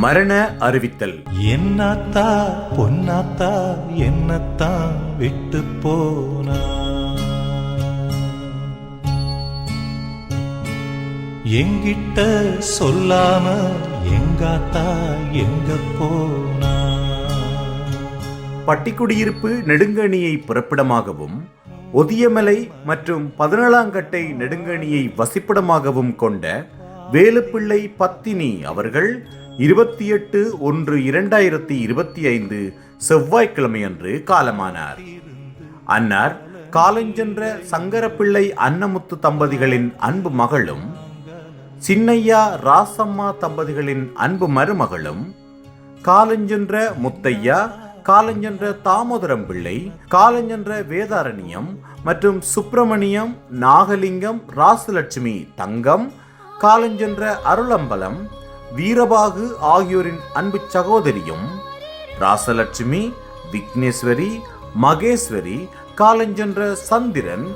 மரண அறிவித்தல். என்னத்தா பொன்னாத்தா என்னத்தான் விட்டு போனா, எங்கிட்ட சொல்லாம எங்காத்தா எங்க போனா. பட்டிக்குடியிருப்பு நெடுங்கணியை பிறப்பிடமாகவும் ஒதியமலை மற்றும் 17ஆங்கட்டை நெடுங்கணியை வசிப்பிடமாகவும் கொண்ட வேலுப்பிள்ளை பத்தினி அவர்கள் 28/1/2025 செவ்வாய்க்கிழமையன்று காலமானார். அன்னார் காலஞ்சென்ற சங்கரப்பிள்ளை அன்னமுத்து தம்பதிகளின் அன்பு மகளும், சின்னையா ராசம்மா தம்பதிகளின் அன்பு மருமகளும், காலஞ்சென்ற முத்தையா, காலஞ்சென்ற தாமோதரம் பிள்ளை, காலஞ்சென்ற வேதாரண்யம் மற்றும் சுப்பிரமணியம், நாகலிங்கம், ராசலட்சுமி தங்கம், காலஞ்சென்ற அருளம்பலம், வீரபாகு ஆகியோரின் அன்பு சகோதரியும், ராசலட்சுமி, விக்னேஸ்வரி, மகேஸ்வரி, காலஞ்சென்ற சந்திரன்,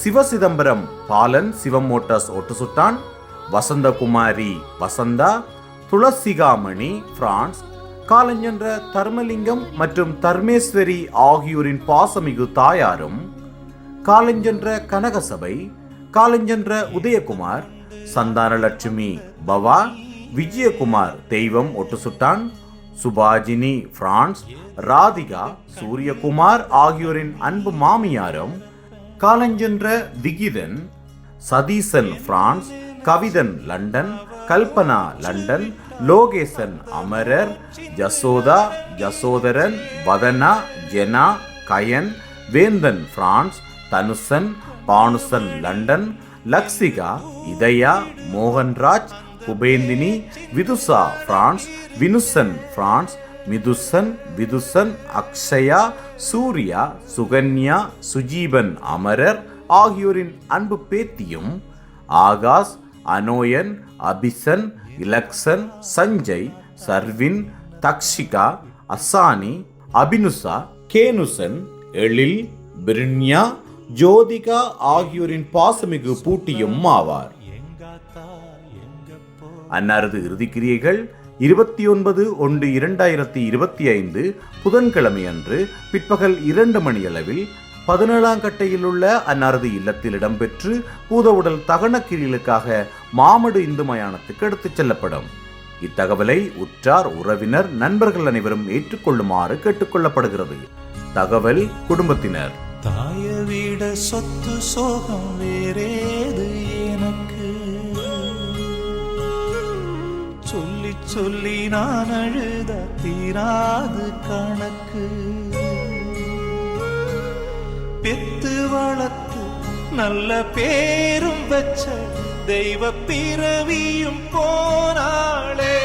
சிவசிதம்பரம் பாலன் சிவம் மோட்டார்ஸ் ஒட்டுசுட்டான், வசந்தகுமாரி வசந்தா, துளசிகாமணி பிரான்ஸ், காலஞ்சென்ற தர்மலிங்கம் மற்றும் தர்மேஸ்வரி ஆகியோரின் பாசமிகு தாயாரும், காலஞ்சென்ற கனகசபை, காலஞ்சென்ற உதயகுமார், சந்தானலட்சுமி பவா, விஜயகுமார் தெய்வம் ஒட்டுசுட்டான், சுபாஜினி பிரான்ஸ், ராதிகா, சூரியகுமார் ஆகியோரின் அன்பு மாமியாரும், காலஞ்சென்ற Vikithan, Satheesan France, Kavithan London, Kalpana London, Logesan அமரர், Jasotha, Jasotharan, Vathana, Jena, Kayan, Venthan France, Thanusan, Banusan London, Lakshika, Ithaya, Mohanraj, Kubenthini, Vithusa France, Vinusan France, Mithusan, Vithusan, Akshaya, Surya, Sukanya, Sujeevan அமரர் ஆகியோரின் அன்பு பேத்தியும், ஆகாஷ், அனோயன், அபிசன், இலக்சன், சஞ்சய், சர்வின், தக்ஷிகா, அசானி, அபினுசா, கேனுசன், எழில், பிரின்யா, ஜோதிகா ஆகியோரின் பாசமிகு பூட்டியும் ஆவார். அன்னாரது இறுதிக்கிரியைகள் 29/1/2025 புதன்கிழமை அன்று பிற்பகல் 2 மணியளவில் 17ஆங்கட்டையில் உள்ள அன்னாரது இல்லத்தில் இடம்பெற்று பூதவுடல் தகனக்கிரியலுக்காக மாமடு இந்து மயானத்துக்கு எடுத்துச் செல்லப்படும். இத்தகவலை உற்றார், உறவினர், நண்பர்கள் அனைவரும் ஏற்றுக்கொள்ளுமாறு கேட்டுக்கொள்ளப்படுகிறது. தகவல் குடும்பத்தினர். தாய விட சொத்து சோகம் வேறேது எனக்கு, சொல்லி சொல்லி நான் அழுத தீராது கணக்கு, பெத்து வளர்த்து நல்ல பேரும் வச்ச தெய்வ பிறவியும் போனாளே.